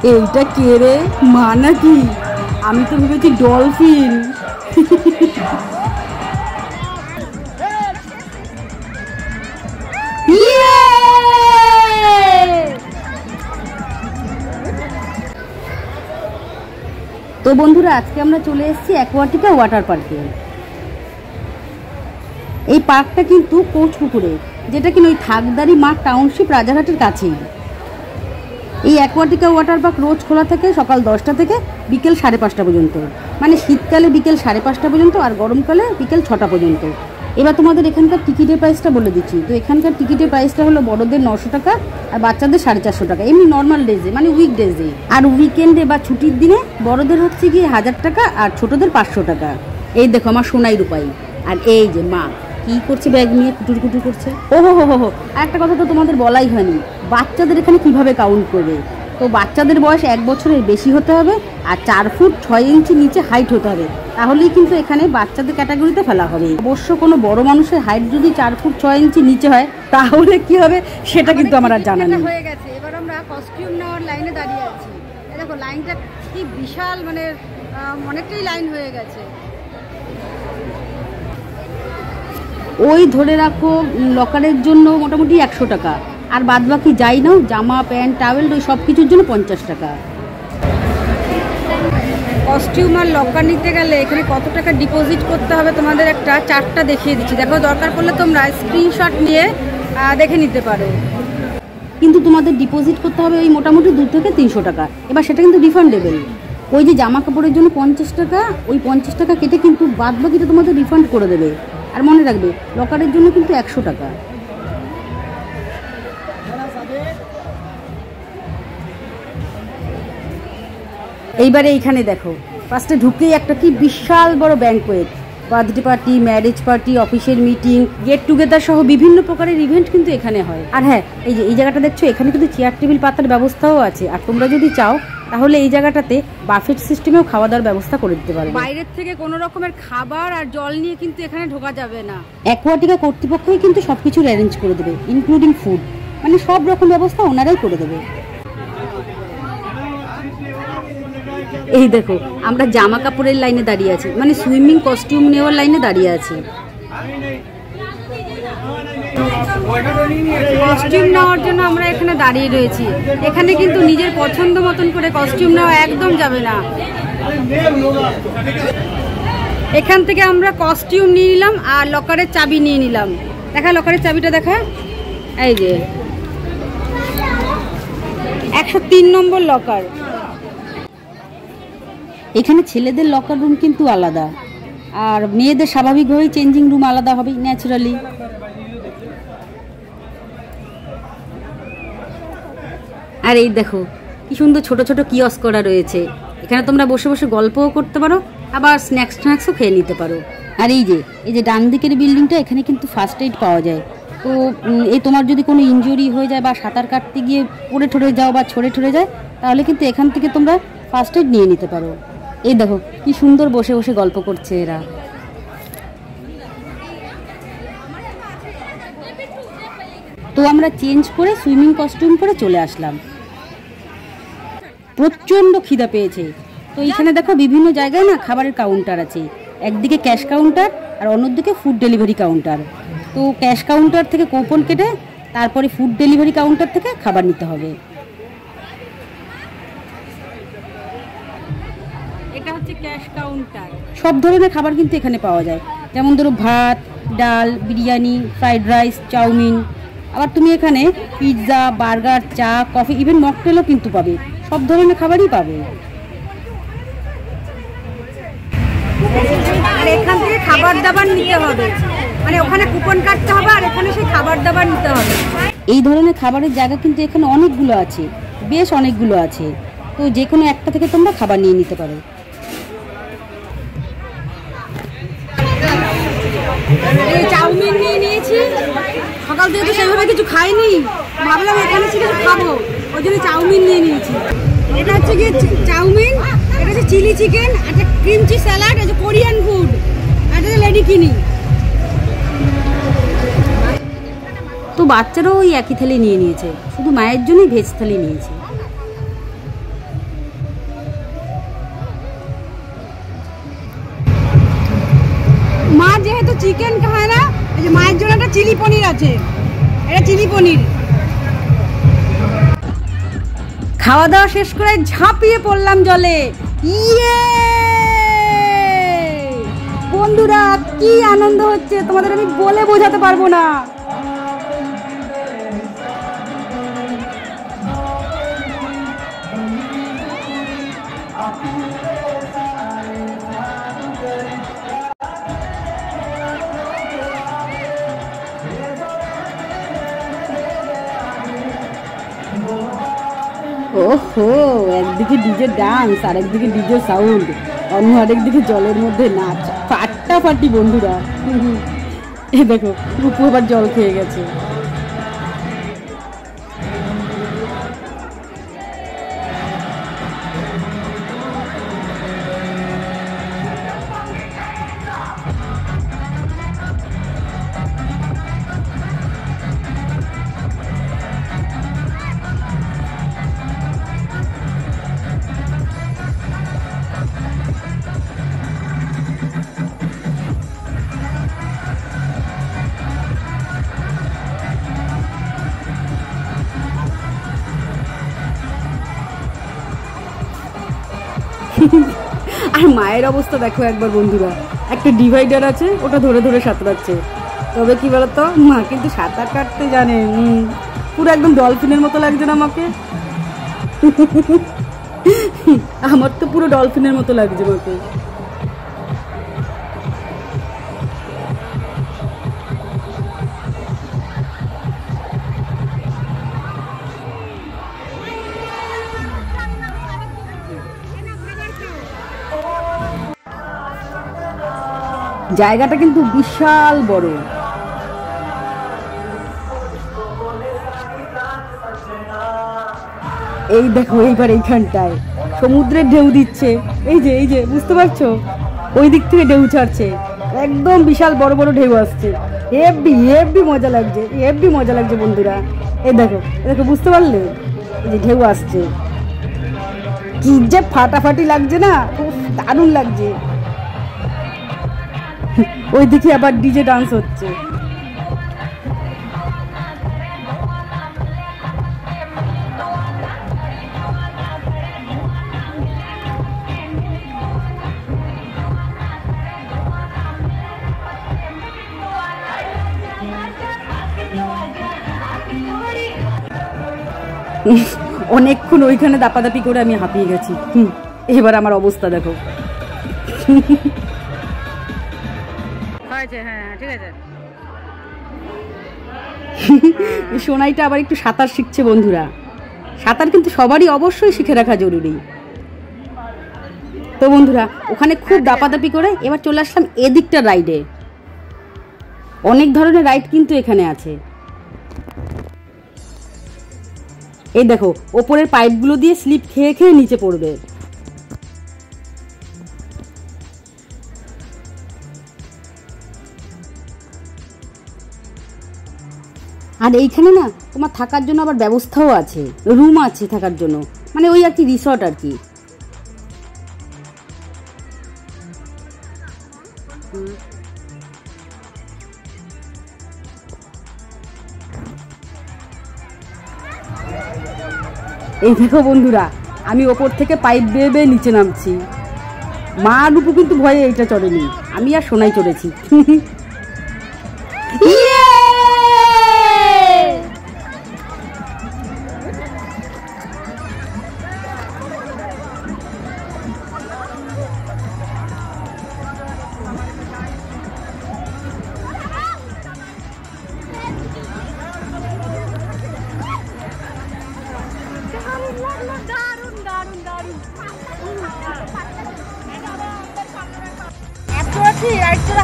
এইটা কে রে? মা নাকি? আমি তো ভেবেছি ডলফিন। তো বন্ধুরা, আজকে আমরা চলে এসেছি অ্যাকোয়াটিকা ওয়াটার পার্কে। এই পার্কটা কিন্তু কোচপুকুরে, যেটা কিনা ওই থাকদারি মাঠ টাউনশিপ রাজারহাটের কাছেই। এই অ্যাকোয়াটিকা ওয়াটার পার্ক রোজ খোলা থাকে সকাল 10টা থেকে বিকেল 5:30 পর্যন্ত, মানে শীতকালে বিকেল 5:30 পর্যন্ত আর গরমকালে বিকেল 6টা পর্যন্ত। এবার তোমাদের এখানকার টিকিটের প্রাইসটা বলে দিচ্ছি। তো এখানকার টিকিটের প্রাইসটা হলো বড়দের 900 টাকা আর বাচ্চাদের 450 টাকা, এমনি নর্মাল ডেজে মানে উইকডেজে। আর উইকেন্ডে বা ছুটির দিনে বড়দের হচ্ছে গিয়ে 1000 টাকা আর ছোটদের 500 টাকা। এই দেখো আমার সোনাই রূপাই, আর এই যে মা কি করছে, ব্যাগ নিয়ে কুটুর কুটুর করছে। হো আর একটা কথা তো তোমাদের বলাই হয়নি, বাচ্চাদের এখানে কিভাবে কাউন্ট করবে। তো বাচ্চাদের বয়স 1 বছরের বেশি হতে হবে আর 4 ফুট 6 ইঞ্চি নিচে হাইট হতে হবে, তাহলেই কিন্তু এখানে বাচ্চাদের ক্যাটাগরিতে ফেলা হবে। অবশ্য কোনো বড় মানুষের হাইট যদি 4 ফুট 6 ইঞ্চি নিচে হয় তাহলে কি হবে সেটা কিন্তু আমার আর জানা নেই। হয়ে গেছে, এবার আমরা কস্টিউম নেওয়ার লাইনে দাঁড়িয়ে আছি। দেখো লাইনটা কি বিশাল, মানে অনেকটাই লাইন হয়ে গেছে। ওই ধরে রাখো লকারের জন্য মোটামুটি 100 টাকা, আর বাদ বাকি যাই নাও জামা প্যান্ট টাওয়েল ওই সব কিছুর জন্য 50 টাকা। কস্টিউম আর লকার নিতে গেলে এখানে কত টাকা ডিপোজিট করতে হবে তোমাদের একটা চার্টটা দেখিয়ে দিচ্ছি। দেখো, দরকার পড়লে তোমরা স্ক্রিনশট নিয়ে দেখে নিতে পারো। কিন্তু তোমাদের ডিপোজিট করতে হবে ওই মোটামুটি 2 থেকে 300 টাকা। এবার সেটা কিন্তু রিফান্ডেবল। ওই যে জামা কাপড়ের জন্য 50 টাকা, ওই 50 টাকা কেটে কিন্তু বাদ বাকিটা তোমাদের রিফান্ড করে দেবে। আর মনে রাখবে লকারের জন্য কিন্তু 100 টাকা। এইবারে এইখানে দেখো, ফার্স্টে ঢুকেই একটা কি বিশাল বড় banquet, birthday party, marriage party, অফিসের মিটিং, গেট টুগেদার সহ বিভিন্ন প্রকারের ইভেন্ট কিন্তু এখানে হয়। আর হ্যাঁ, এই যে এই জায়গাটা দেখছো, এখানে কিন্তু চেয়ার টেবিল পাতার ব্যবস্থাও আছে। আর তোমরা যদি চাও তাহলে এই জায়গাটাতে বাফেট সিস্টেমেও খাওয়া দাওয়ার ব্যবস্থা করে দিতে পারবে। বাইরের থেকে কোনো রকমের খাবার আর জল নিয়ে কিন্তু এখানে ঢোকা যাবে না। অ্যাকোয়াটিকা কর্তৃপক্ষই কিন্তু সবকিছু অ্যারেঞ্জ করে দেবে, ইনক্লুডিং ফুড, মানে সব রকম ব্যবস্থা ওনারাই করে দেবে। এই দেখো, আমরা জামা কাপড়ের লাইনে দাঁড়িয়ে আছি, মানে সুইমিং কস্টিউম নেওয়ার লাইনে দাঁড়িয়ে আছি। কস্টিউম নেওয়ার জন্য আমরা এখানে দাঁড়িয়ে রয়েছি। এখানে কিন্তু নিজের পছন্দ মতন করে কস্টিউম নেওয়া একদম যাবে না। এখান থেকে আমরা কস্টিউম নিয়ে নিলাম আর লকারের চাবি নিয়ে নিলাম। দেখা, লকারের চাবিটা দেখা, এই যে 103 নম্বর লকার। এখানে ছেলেদের লকার রুম কিন্তু আলাদা, আর মেয়েদের স্বাভাবিকভাবেই চেঞ্জিং রুম আলাদা হবে ন্যাচারালি। আর এই দেখো কি সুন্দর ছোট ছোট কিয়স্ক করা রয়েছে, এখানে তোমরা বসে বসে গল্পও করতে পারো, আবার স্ন্যাক্সও খেয়ে নিতে পারো। আর এই যে ডান দিকের বিল্ডিংটা, এখানে কিন্তু ফার্স্ট এইড পাওয়া যায়। তো এই তোমার যদি কোনো ইনজুরি হয়ে যায় বা সাঁতার কাটতে গিয়ে পড়ে ঠরে যাও বা ছড়ে ঠরে যায়, তাহলে কিন্তু এখান থেকে তোমরা ফার্স্ট এইড নিয়ে নিতে পারো। এই দেখো কি সুন্দর বসে বসে গল্প করছে এরা। তো আমরা চেঞ্জ করে সুইমিং কস্টিউম পরে চলে আসলাম। প্রচণ্ড খিদা পেয়েছে। তো এখানে দেখো বিভিন্ন জায়গায় না খাবারের কাউন্টার আছে, একদিকে ক্যাশ কাউন্টার আর অন্যদিকে ফুড ডেলিভারি কাউন্টার। তো ক্যাশ কাউন্টার থেকে কুপন কেটে তারপরে ফুড ডেলিভারি কাউন্টার থেকে খাবার নিতে হবে। এটা হচ্ছে ক্যাশ কাউন্টার। সব ধরনের খাবার কিন্তু এখানে পাওয়া যায়, যেমন ধরো ভাত, ডাল, বিরিয়ানি, ফ্রাইড রাইস, চাউমিন। আবার তুমি এখানে পিৎজা, বার্গার, চা, কফি, ইভেন মকটেলও কিন্তু পাবে। সব ধরনের খাবারই পাবে। আর এখান থেকে খাবার দাবার নিতে হবে, মানে ওখানে কুপন কাটতে হবে আর এখানে সেই খাবার দাবার নিতে হবে। এই ধরনের খাবারের জায়গা কিন্তু এখানে অনেকগুলো আছে, বেশ অনেকগুলো আছে। তো যে কোনো একটা থেকে তোমরা খাবার নিয়ে নিতে পারো। এই চাউমিন নিয়ে নিয়েছি, সকাল থেকে তো সেভাবে কিছু খাইনি, ভাবলাম এখানে এসে কিছু খাবো, ওই জন্য চাউমিন নিয়ে নিয়েছি। এটা হচ্ছে গিয়ে চাউমিন, এটা হচ্ছে চিলি চিকেন, একটা ক্রিম চিজ স্যালাড, এটা কোরিয়ান ফুড, আর এটা লেডি কিনি। তো বাচ্চারাও ওই একই থালি নিয়ে নিয়েছে, শুধু মায়ের জন্যই ভেজ থালি নিয়েছে। চিকেন খায় না, এই যে মায়ের জন্য একটা চিলি পনির আছে, এটা চিলি পনির। খাওয়া দাওয়া শেষ করে ঝাঁপিয়ে পড়লাম জলে। ইয়ে বন্ধুরা, কি আনন্দ হচ্ছে তোমাদের আমি বলে বোঝাতে পারবো না। ওহো, একদিকে ডিজে ডান্স আর একদিকে ডিজে সাউন্ড, অন্য আরেকদিকে জলের মধ্যে নাচ, ফাটাফাটি বন্ধুরা। এই দেখো রূপু আবার জল খেয়ে গেছে। আর মায়ের অবস্থা দেখো একবার বন্ধুরা, একটা ডিভাইডার আছে ওটা ধরে ধরে সাঁতরাচ্ছে। তবে কি বলতো, মা কিন্তু সাঁতার কাটতে জানে। পুরো একদম ডলফিনের মতো লাগছে না আমাকে? আমার তো পুরো ডলফিনের মতো লাগছে মাকে। জায়গাটা কিন্তু বিশাল বড়। এই দেখো এইবার এইখানটায় সমুদ্রের ঢেউ দিচ্ছে। এই যে বুঝতে পারছো, ওই দিক থেকে ঢেউ ছাড়ছে, একদম বিশাল বড় বড় ঢেউ আসছে। হেব্বি মজা লাগছে, হেব্বি মজা লাগছে বন্ধুরা। এই দেখো বুঝতে পারলে, এই যে ঢেউ আসছে, কি যে ফাটাফাটি লাগছে না, খুব দারুণ লাগছে। ওইদিকে আবার ডিজে ডান্স হচ্ছে। অনেকক্ষণ ওইখানে দাপাদাপি করে আমি হাঁপিয়ে গেছি। এবার আমার অবস্থা দেখো। সোনাইটা আবার একটু সাঁতার শিখছে বন্ধুরা। সাঁতার কিন্তু সবারই অবশ্যই শিখে রাখা জরুরি। তো বন্ধুরা, ওখানে খুব দাপাদাপি করে এবার চলে আসলাম এদিকটা রাইডে। অনেক ধরনের রাইড কিন্তু এখানে আছে। এই দেখো ওপরের পাইপগুলো দিয়ে স্লিপ খেয়ে খেয়ে নিচে পড়বে। আর এইখানে না তোমার থাকার জন্য আবার ব্যবস্থাও আছে, রুম আছে থাকার জন্য, মানে ওই আর কি রিসর্ট আর কি। এই দেখো বন্ধুরা, আমি ওপর থেকে পাইপ বেয়ে বেয়ে নিচে নামছি। মা রূপু কিন্তু ভয়ে এইটা চড়েনি, আমি আর সোনাই চড়েছি।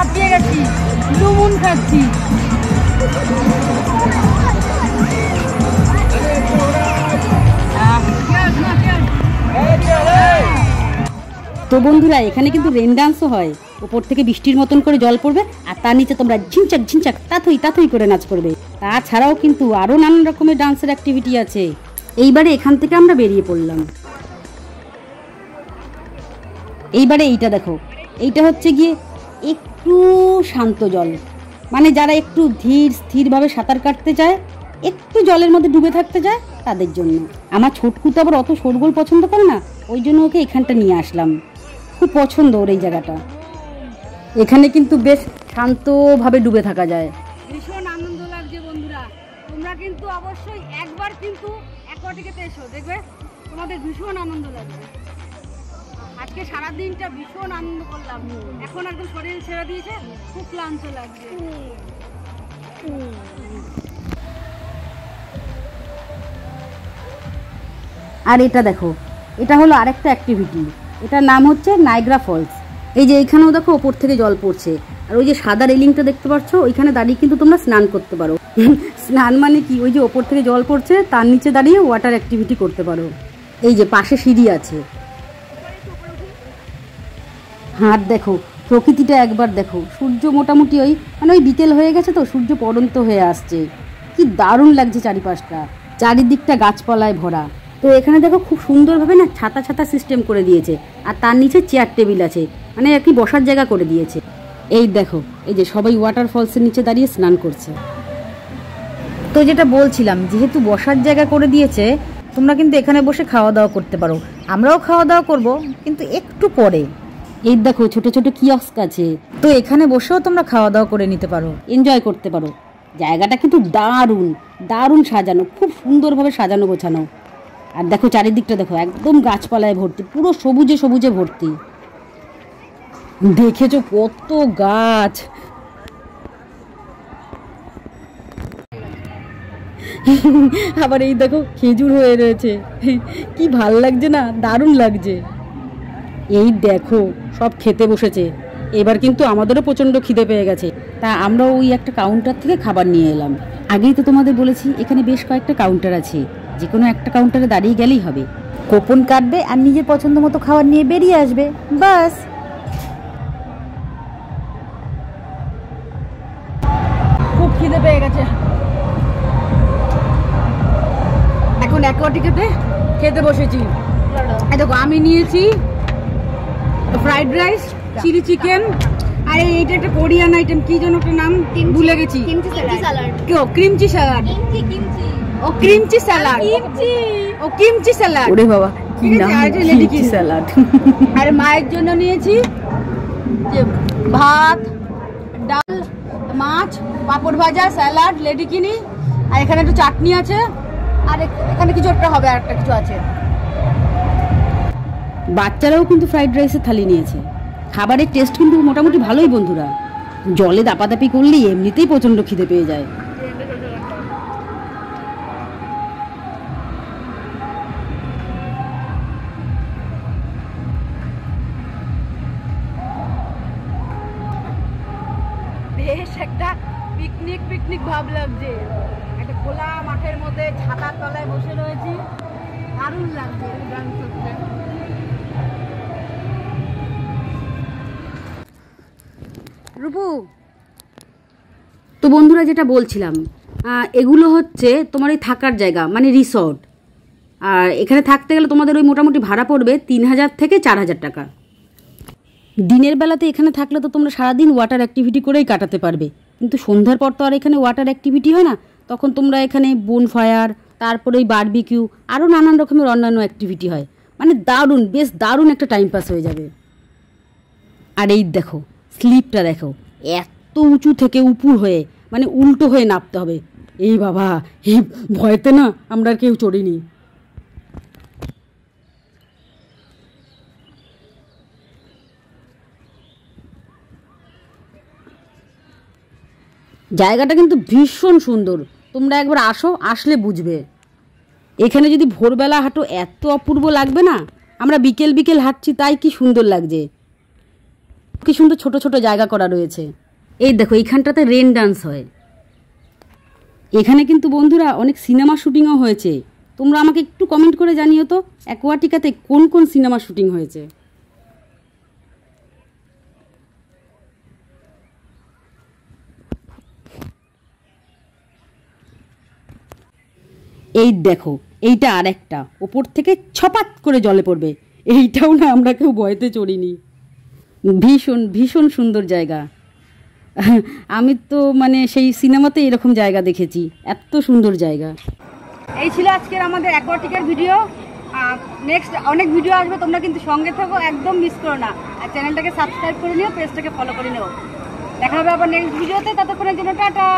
হাঁপিয়ে গেছি, লুমুন খাচ্ছি। তো বন্ধুরা, এখানে কিন্তু রেন ডান্সও হয়। উপর থেকে বৃষ্টির মতন করে জল পড়বে আর তার নিচে তোমরা ঝিনচাক ঝিনচাক তাথই করে নাচ করবে। তাছাড়াও কিন্তু আরো নানান রকমের ডান্সের অ্যাক্টিভিটি আছে। এইবারে এখান থেকে আমরা বেরিয়ে পড়লাম। এইবারে এইটা দেখো, এইটা হচ্ছে গিয়ে একটু একটু শান্ত জল, মানে যারা একটু ধীর স্থিরভাবে সাঁতার কাটতে চায়, একটু জলের মধ্যে ডুবে থাকতে চায় তাদের জন্য। আমার ছোটকু তো আবার অত শোরগোল পছন্দ করে না, ওই জন্য ওকে এখানটা নিয়ে আসলাম। খুব পছন্দ ওর এই জায়গাটা। এখানে কিন্তু বেশ শান্তভাবে ডুবে থাকা যায়। ভীষণ আনন্দ লাগছে বন্ধুরা, তোমরা কিন্তু অবশ্যই একবার কিন্তু অ্যাকোয়াটিকেতে এসো, দেখবে তোমাদের ভীষণ আনন্দ লাগবে। আজকে সারাদিনটা ভীষণ আনন্দ করলাম, এখন একদম শরীর ছেড়ে দিয়েছে, খুব ক্লান্ত লাগছে। আর এটা দেখো, এটা হলো আরেকটা অ্যাক্টিভিটি, এটার নাম হচ্ছে নাইগ্রা ফলস। এই যে এখানেও দেখো ওপর থেকে জল পড়ছে, আর ওই যে সাদা রেলিংটা দেখতে পাচ্ছ, ওইখানে দাঁড়িয়ে কিন্তু তোমরা স্নান করতে পারো। স্নান মানে কি, ওই যে ওপর থেকে জল পড়ছে তার নিচে দাঁড়িয়ে ওয়াটার অ্যাক্টিভিটি করতে পারো। এই যে পাশে সিঁড়ি আছে। হাত দেখো, প্রকৃতিটা একবার দেখো। সূর্য মোটামুটি ওই মানে ওই বিকেল হয়ে গেছে তো, সূর্য পড়ন্ত হয়ে আসছে। কি দারুণ লাগছে চারিপাশটা, চারিদিকটা গাছপালায় ভরা। তো এখানে দেখো খুব সুন্দরভাবে না ছাতা ছাতা সিস্টেম করে দিয়েছে, আর তার নিচে চেয়ার টেবিল আছে, মানে আর কি বসার জায়গা করে দিয়েছে। এই দেখো, এই যে সবাই ওয়াটারফলসের নিচে দাঁড়িয়ে স্নান করছে। তো যেটা বলছিলাম, যেহেতু বসার জায়গা করে দিয়েছে, তোমরা কিন্তু এখানে বসে খাওয়া দাওয়া করতে পারো। আমরাও খাওয়া দাওয়া করব, কিন্তু একটু পরে। এই দেখো ছোট ছোট কিয়স্ক আছে, তো এখানে বসেও তোমরা খাওয়া দাওয়া করে নিতে পারো, এনজয় করতে পারো। জায়গাটা কিন্তু দারুণ দারুণ সাজানো, খুব সুন্দরভাবে সাজানো গোছানো। আর দেখো চারিদিকটা দেখো, একদম গাছপালায় ভর্তি, পুরো সবুজে সবুজে ভর্তি। দেখেছো কত গাছ। আবার এই দেখো খেজুর হয়ে রয়েছে, কি ভাল লাগছে না, দারুণ লাগছে। এই দেখো সব খেতে বসেছে। এবার কিন্তু আমাদেরও প্রচণ্ড খিদে পেয়ে গেছে, তা আমরা ওই একটা কাউন্টার থেকে খাবার নিয়ে এলাম। আগেই তো তোমাদের বলেছি এখানে বেশ কয়েকটা কাউন্টার আছে, যে কোনো একটা কাউন্টারে দাঁড়িয়ে গেলেই হবে। কুপন কাটবে আর নিজের পছন্দ মতো খাবার নিয়ে বেরিয়ে আসবে, বাস। খুব খিদে পেয়ে গেছে, এখন অ্যাকোয়াটিকেতে খেতে বসেছি। এই দেখো আমি নিয়েছি ফ্রাইড রাইস, চিলি চিকেন, আর এইটা একটা কোরিয়ান আইটেম, কি যেন একটা নাম ভুলে গেছি। Kimchi salad. ক্রিমচি স্যালাড। ও ক্রিমচি স্যালাড, ও কিমচি স্যালাড। ওরে বাবা কি নাম, কিমচি স্যালাড। আর মায়ের জন্য নিয়েছি যে ভাত, ডাল, মাছ, পাঁপড় ভাজা, স্যালাড, লেডিকিনি, আর এখানে একটু চাটনি আছে, আর এখানে কিছু একটা হবে, আর একটা কিছু আছে। বাচ্চারাও কিন্তু ফ্রাইড রাইসের থালি নিয়েছে। খাবারের টেস্ট কিন্তু মোটামুটি ভালোই বন্ধুরা। জলে দাপাদাপি করলেই এমনিতেই প্রচণ্ড খিদে পেয়ে যায়। বেশ একটা পিকনিক পিকনিক ভাব লাগছে, একটা খোলা মাঠের মধ্যে ছাতার তলায় বসে রয়েছি, দারুণ লাগছে। রূপু, তো বন্ধুরা যেটা বলছিলাম, এগুলো হচ্ছে তোমার এই থাকার জায়গা, মানে রিসর্ট। আর এখানে থাকতে গেলে তোমাদের ওই মোটামুটি ভাড়া পড়বে 3000 থেকে 4000 টাকা। দিনের বেলাতে এখানে থাকলে তো তোমরা সারাদিন ওয়াটার অ্যাক্টিভিটি করেই কাটাতে পারবে, কিন্তু সন্ধ্যার পর তো আর এখানে ওয়াটার অ্যাক্টিভিটি হয় না, তখন তোমরা এখানে বোন ফায়ার, তারপরে ওই বারবিকিউ, আরও নানান রকমের অন্যান্য অ্যাক্টিভিটি হয়। মানে দারুণ, বেশ দারুণ একটা টাইম পাস হয়ে যাবে। আর এই দেখো স্লিপটা দেখো, এত উঁচু থেকে উপর হয়ে, মানে উল্টো হয়ে নামতে হবে। এই বাবা, এই ভয়তে না আমরা আর কেউ চড়িনি। জায়গাটা কিন্তু ভীষণ সুন্দর, তোমরা একবার আসো, আসলে বুঝবে। এখানে যদি ভোরবেলা হাঁটো এত অপূর্ব লাগবে না। আমরা বিকেল বিকেল হাঁটছি তাই কি সুন্দর লাগছে, কি সুন্দর ছোট ছোট জায়গা করা রয়েছে। এই দেখো এইখানটাতে রেন ডান্স হয়। এখানে কিন্তু বন্ধুরা অনেক সিনেমা শুটিংও হয়েছে। তোমরা আমাকে একটু কমেন্ট করে জানিও তো অ্যাকোয়াটিকাতে কোন কোন সিনেমা শুটিং হয়েছে। এই দেখো এইটা আর একটা, ওপর থেকে ছপাত করে জলে পড়বে। এইটাও না আমরা কেউ ভয়তে চড়িনি। ভীষণ ভীষণ সুন্দর জায়গা। আমি তো মানে সেই সিনেমাতে এরকম জায়গা দেখেছি, এত সুন্দর জায়গা। এই ছিল আজকের আমাদের অ্যাকোয়াটিকের ভিডিও। নেক্সট অনেক ভিডিও আসবে, তোমরা কিন্তু সঙ্গে থাকো, একদম মিস করো না। আর চ্যানেলটাকে সাবস্ক্রাইব করে নিও, পেজটাকে ফলো করে নিও। দেখা হবে আবার নেক্সট ভিডিওতে, ততক্ষণের জন্য টাটা।